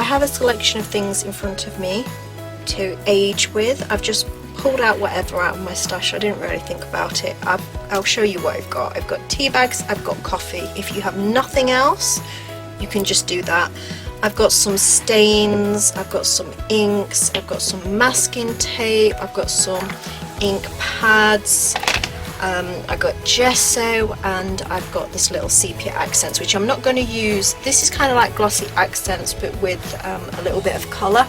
have a selection of things in front of me to age with. I've just pulled out whatever out of my stash. I didn't really think about it. I'll show you what I've got. I've got tea bags, I've got coffee. If you have nothing else, you can just do that. I've got some stains, I've got some inks, I've got some masking tape, I've got some ink pads, I've got gesso, and I've got this little sepia accents, which I'm not going to use. This is kind of like glossy accents but with a little bit of colour.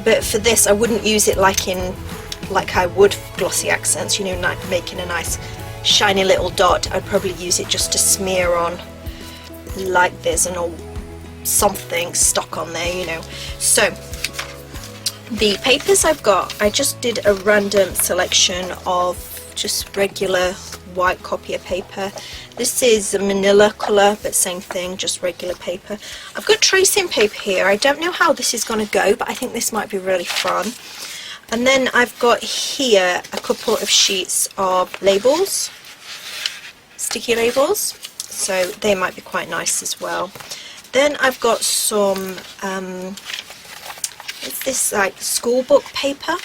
But for this I wouldn't use it like I would glossy accents, you know, like making a nice shiny little dot. I'd probably use it just to smear on like there's an old something stuck on there, you know. So the papers I've got, I just did a random selection of just regular white copier paper. This is a manila colour, but same thing, just regular paper. I've got tracing paper here. I don't know how this is going to go, but I think this might be really fun. And then I've got here a couple of sheets of labels, sticky labels, so they might be quite nice as well. Then I've got some it's this like school book paper,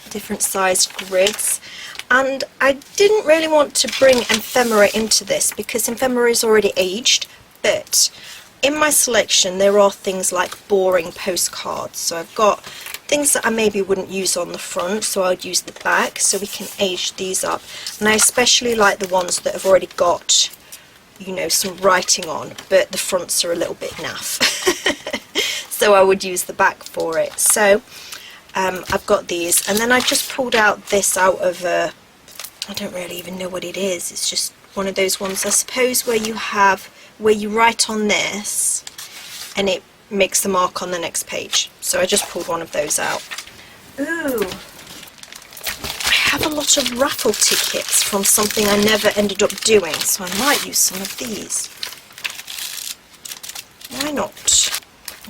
different sized grids. And I didn't really want to bring ephemera into this because ephemera is already aged, but in my selection there are things like boring postcards. So I've got things that I maybe wouldn't use on the front, so I'd use the back, so we can age these up. And I especially like the ones that have already got, you know, some writing on, but the fronts are a little bit naff. So I would use the back for it. So I've got these, and then I just pulled out this out of I don't really even know what it is. It's just one of those ones, I suppose, where you write on this and it makes the mark on the next page. So I just pulled one of those out. Ooh, I have a lot of raffle tickets from something I never ended up doing, so I might use some of these. Why not?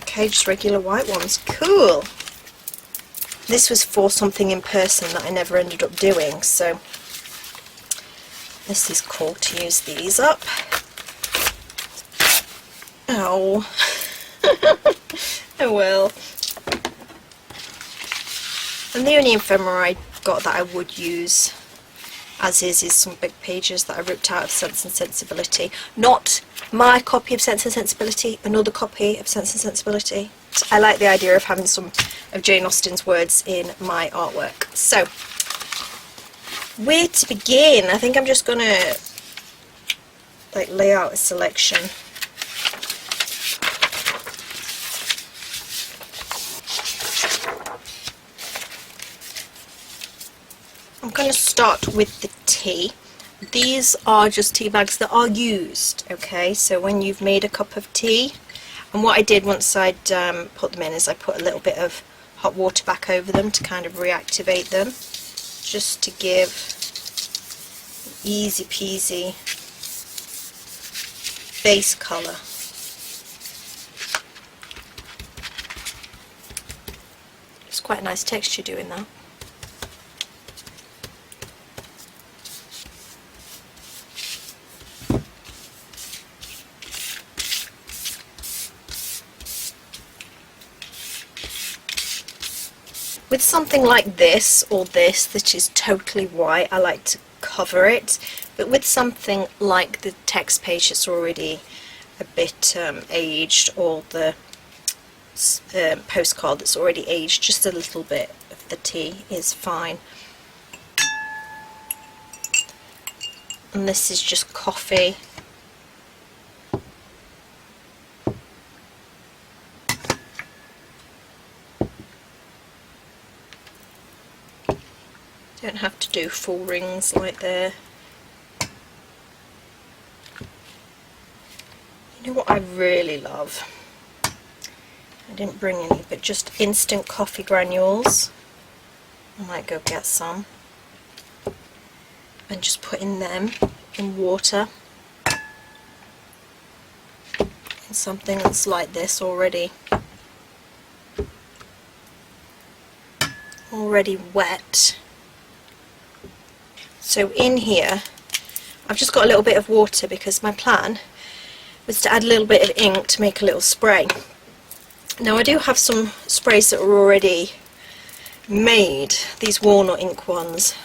Okay, just regular white ones. Cool. This was for something in person that I never ended up doing, so this is cool to use these up. Oh. Oh well. And the only ephemera I got that I would use as is some big pages that I ripped out of Sense and Sensibility. Not my copy of Sense and Sensibility, another copy of Sense and Sensibility. I like the idea of having some of Jane Austen's words in my artwork. So, where to begin? I think I'm just gonna like lay out a selection. I'm going to start with the tea. These are just tea bags that are used, okay? So when you've made a cup of tea, and what I did once I'd put them in is I put a little bit of hot water back over them to kind of reactivate them, just to give easy peasy base colour. It's quite a nice texture doing that. With something like this or this that is totally white, I like to cover it, but with something like the text page that's already a bit aged, or the postcard that's already aged, just a little bit of the tea is fine. And this is just coffee. Don't have to do full rings like there. You know what I really love? I didn't bring any, but just instant coffee granules. I might go get some. And just putting them in water. In something that's like this already wet. So in here, I've just got a little bit of water because my plan was to add a little bit of ink to make a little spray. Now I do have some sprays that are already made, these walnut ink ones,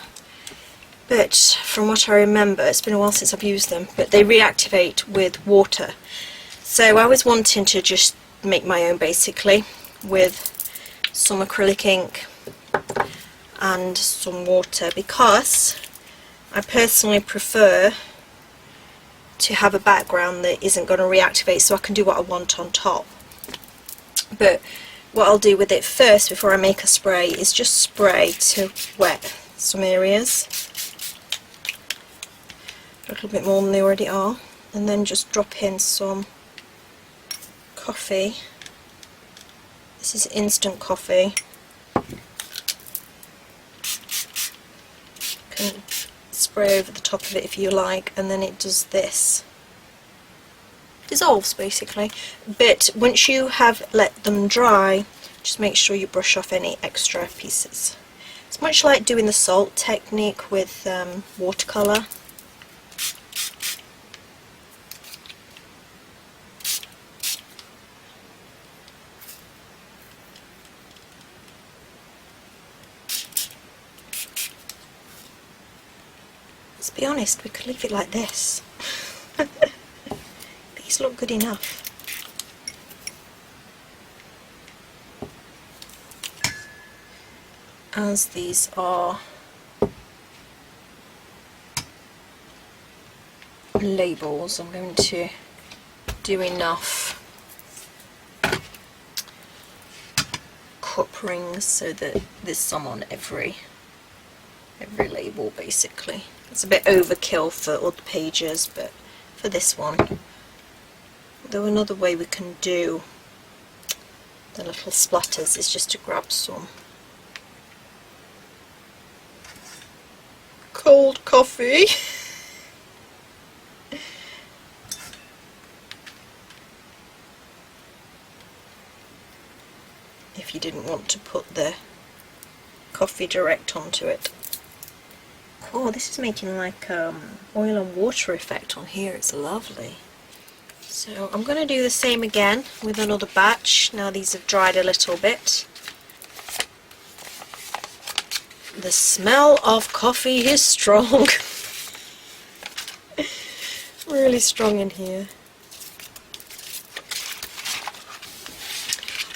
but from what I remember, it's been a while since I've used them, but they reactivate with water. So I was wanting to just make my own basically with some acrylic ink and some water, because I personally prefer to have a background that isn't going to reactivate, so I can do what I want on top. But what I'll do with it first before I make a spray is just spray to wet some areas a little bit more than they already are, and then just drop in some coffee. This is instant coffee. You can spray over the top of it if you like, and then it does this. Dissolves basically. But once you have let them dry, just make sure you brush off any extra pieces. It's much like doing the salt technique with watercolour. Let's be honest, we could leave it like this. These look good enough. As these are labels, I'm going to do enough cup rings so that there's some on every label basically. It's a bit overkill for other pages, but for this one, though, another way we can do the little splatters is just to grab some cold coffee. If you didn't want to put the coffee direct onto it. Oh, this is making like oil and water effect on here. It's lovely. So I'm going to do the same again with another batch. Now these have dried a little bit. The smell of coffee is strong. Really strong in here.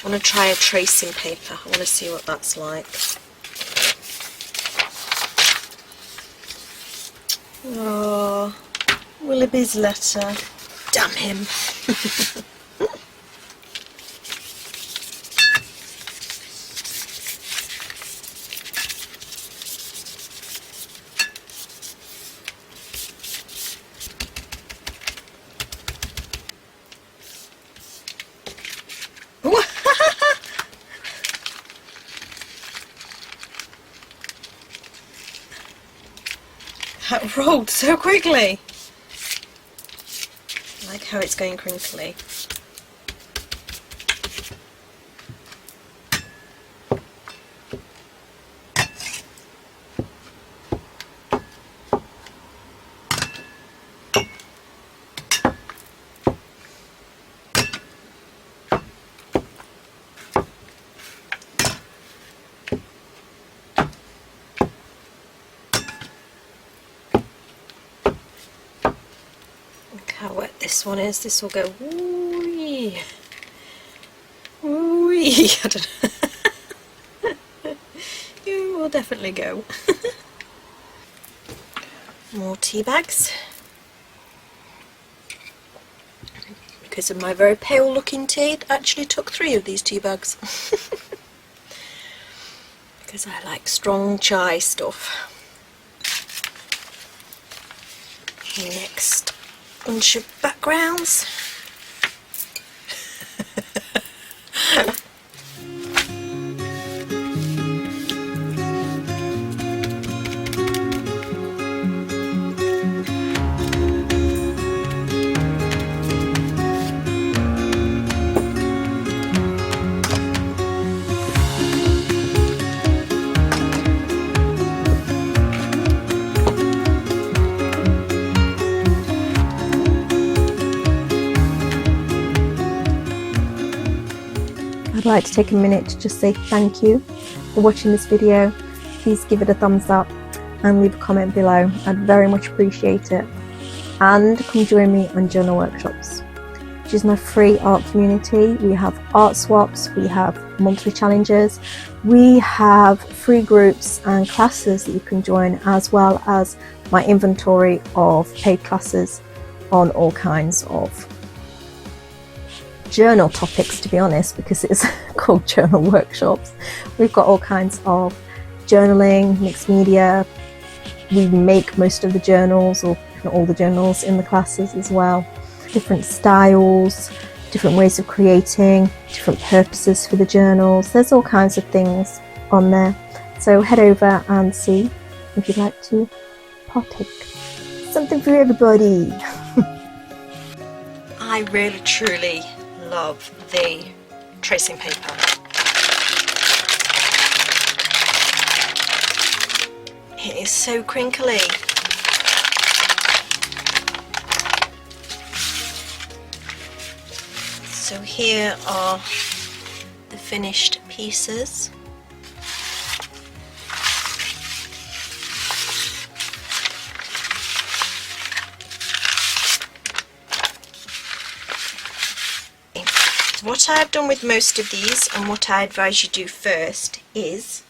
I want to try a tracing paper. I want to see what that's like. Oh, Willoughby's letter. Damn him. That rolled so quickly. I like how it's going crinkly. How wet this one is. This will go woo-wee. Woo-wee. I don't know. You will definitely go. More tea bags. Because of my very pale looking tea, it actually took 3 of these tea bags. Because I like strong chai stuff. Next bunch of backgrounds. I'd like to take a minute to just say thank you for watching this video. Please give it a thumbs up and leave a comment below. I'd very much appreciate it. And come join me on journal workshops, which is my free art community. We have art swaps, we have monthly challenges, we have free groups and classes that you can join, as well as my inventory of paid classes on all kinds of journal topics, to be honest, because it's called journal workshops. We've got all kinds of journaling, mixed media. We make most of the journals, or if not all the journals, in the classes as well. Different styles, different ways of creating, different purposes for the journals. There's all kinds of things on there. So head over and see if you'd like to partake. Something for everybody. I really truly love the tracing paper. It is so crinkly. So here are the finished pieces. What I've done with most of these, and what I advise you do first, is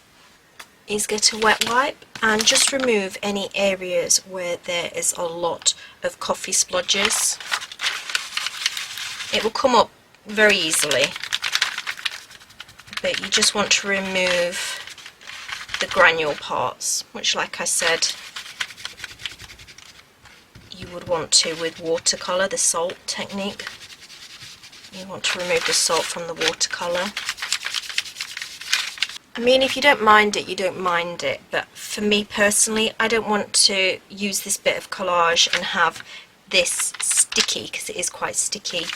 get a wet wipe and just remove any areas where there is a lot of coffee splodges. It will come up very easily, but you just want to remove the granule parts, which, like I said, you would want to with watercolour, the salt technique. You want to remove the salt from the watercolour. I mean, if you don't mind it, you don't mind it, but for me personally, I don't want to use this bit of collage and have this sticky, because it is quite sticky,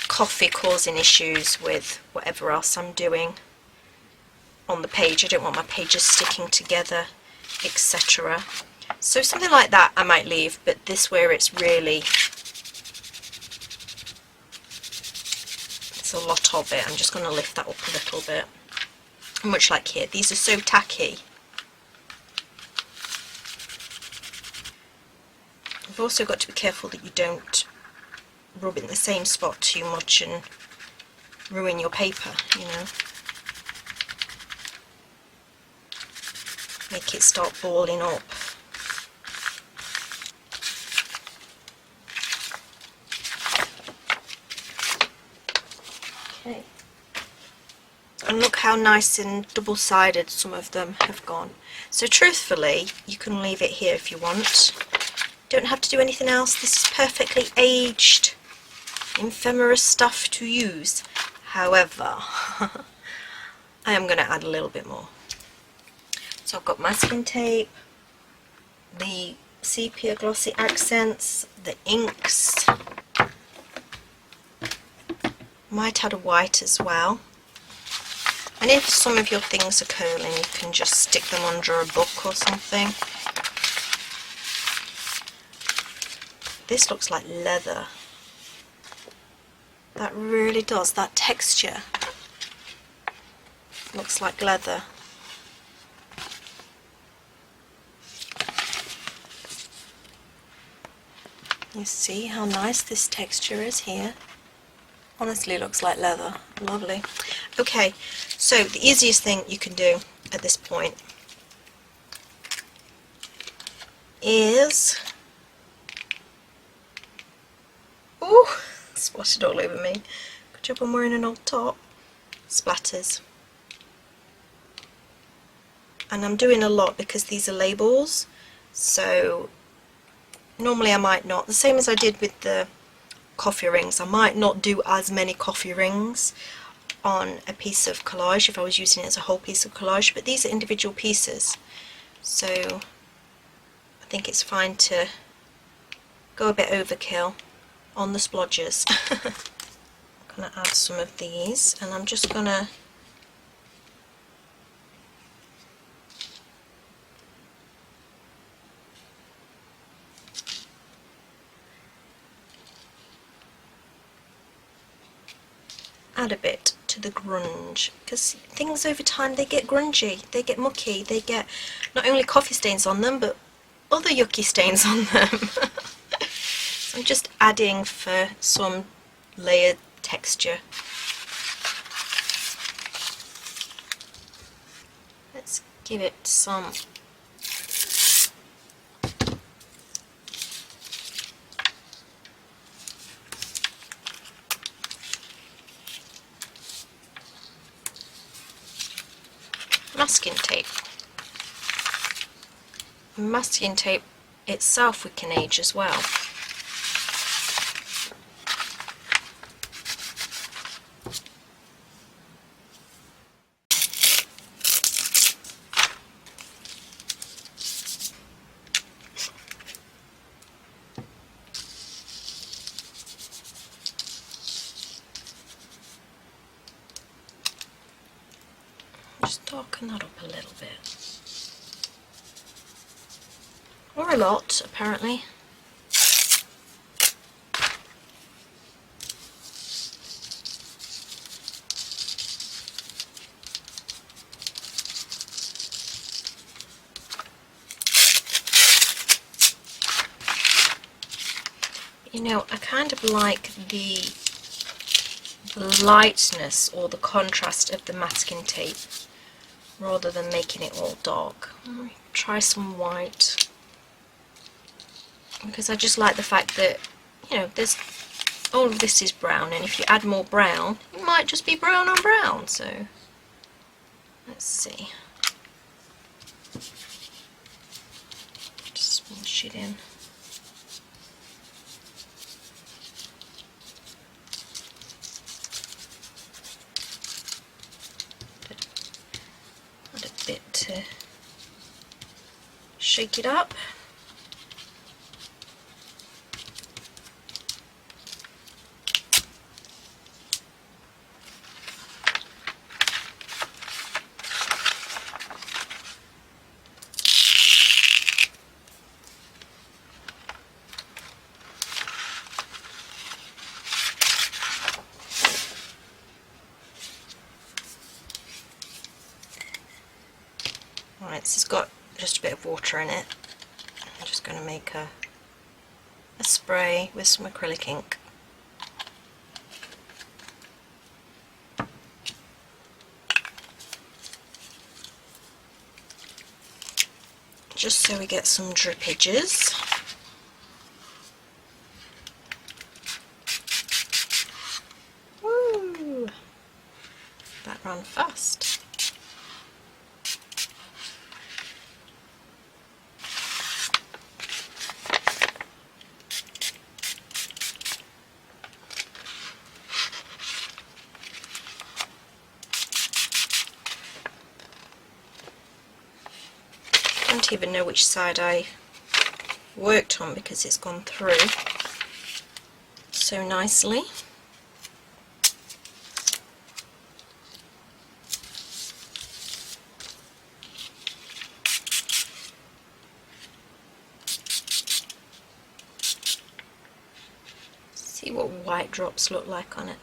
coffee causing issues with whatever else I'm doing on the page. I don't want my pages sticking together, etc. So something like that I might leave, but this, where it's really, it's a lot of it, I'm just going to lift that up a little bit. Much like here, these are so tacky. You've also got to be careful that you don't rub it in the same spot too much and ruin your paper, you know. Make it start balling up. Okay. And look how nice and double-sided some of them have gone. So truthfully, you can leave it here if you want. Don't have to do anything else. This is perfectly aged ephemera stuff to use. However, I am going to add a little bit more. So I've got masking tape, the sepia glossy accents, the inks. Might add a white as well. And if some of your things are curling, you can just stick them under a book or something. This looks like leather. That really does. That texture looks like leather. You see how nice this texture is here? Honestly, looks like leather. Lovely. Okay, so the easiest thing you can do at this point is, ooh, splattered all over me. Good job I'm wearing an old top. Splatters. And I'm doing a lot because these are labels, so normally I might not, the same as I did with the coffee rings, I might not do as many coffee rings on a piece of collage if I was using it as a whole piece of collage, but these are individual pieces, so I think it's fine to go a bit overkill on the splodges. I'm going to add some of these, and I'm just going to add a bit to the grunge, because things over time, they get grungy, they get mucky, they get not only coffee stains on them but other yucky stains on them. So I'm just adding for some layered texture. Let's give it some masking tape. Masking tape itself we can age as well. Just darken that up a little bit. Or a lot, apparently. You know, I kind of like the lightness or the contrast of the masking tape rather than making it all dark. Try some white, because I just like the fact that, you know, there's all of this is brown, and if you add more brown it might just be brown on brown. So let's see, just smoosh it in. Add a bit to shake it up. Right, this has got just a bit of water in it. I'm just going to make a spray with some acrylic ink. Just so we get some drippages. Woo! That ran fast. I don't even know which side I worked on because it's gone through so nicely. See what white drops look like on it.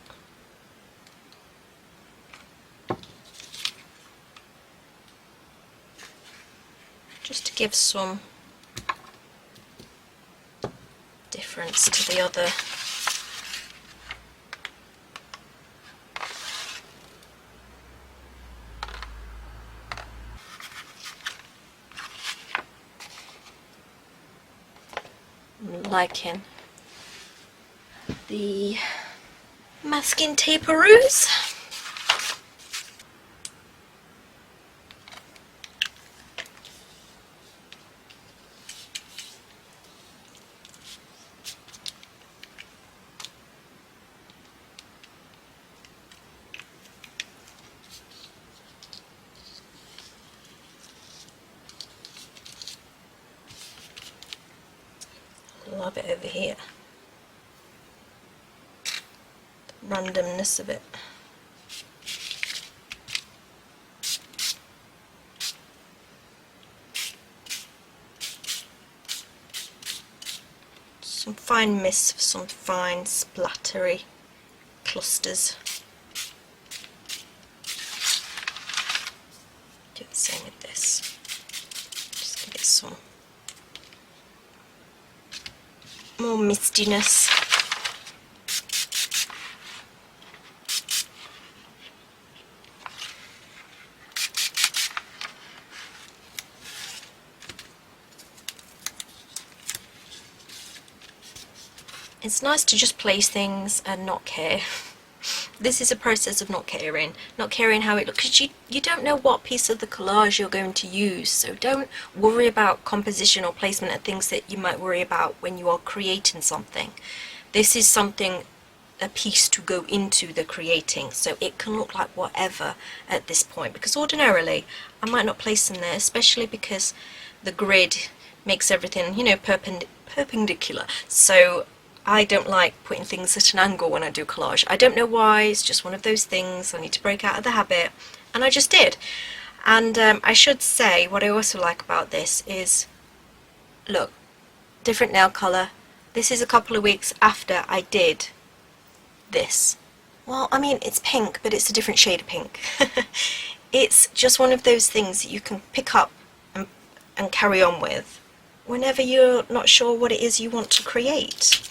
Just to give some difference to the other. I'm liking the masking taperoos. Love it over here. The randomness of it. Some fine mists for some fine splattery clusters. Same with this. Just give it some more mistiness. It's nice to just place things and not care. This is a process of not caring how it looks, because you don't know what piece of the collage you're going to use, so don't worry about composition or placement and things that you might worry about when you are creating something. This is something, a piece to go into the creating, so it can look like whatever at this point, because ordinarily I might not place them there, especially because the grid makes everything, you know, perpendicular, so I don't like putting things at an angle when I do collage. I don't know why, it's just one of those things. I need to break out of the habit, and I just did. And I should say, what I also like about this is, look, different nail colour. This is a couple of weeks after I did this. Well, I mean, it's pink, but it's a different shade of pink. It's just one of those things that you can pick up and carry on with whenever you're not sure what it is you want to create.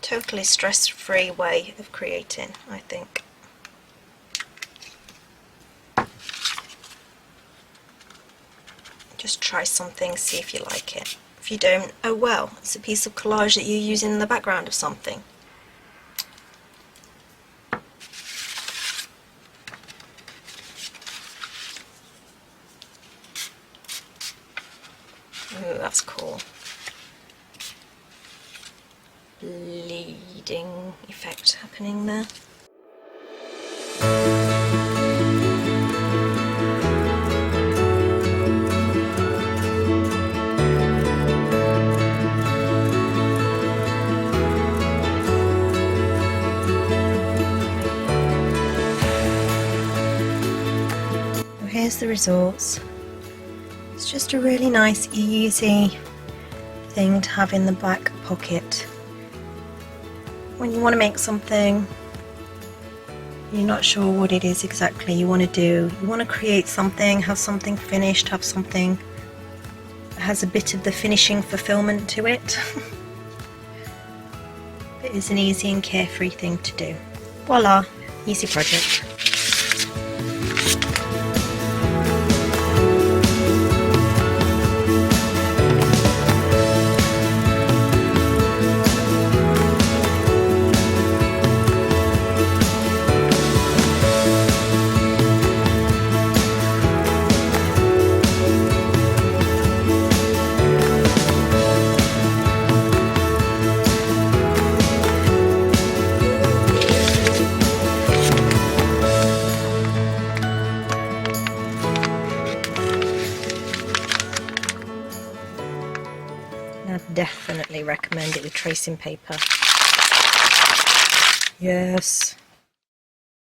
Totally stress-free way of creating, I think. Just try something, see if you like it. If you don't, oh well, it's a piece of collage that you use in the background of something. Ooh, that's cool. Bleeding effect happening there. Well, here's the results. It's just a really nice, easy thing to have in the back pocket. When you want to make something, you're not sure what it is exactly you want to do. You want to create something, have something finished, have something that has a bit of the finishing fulfillment to it. It is an easy and carefree thing to do. Voila, easy project. I definitely recommend it with tracing paper. Yes.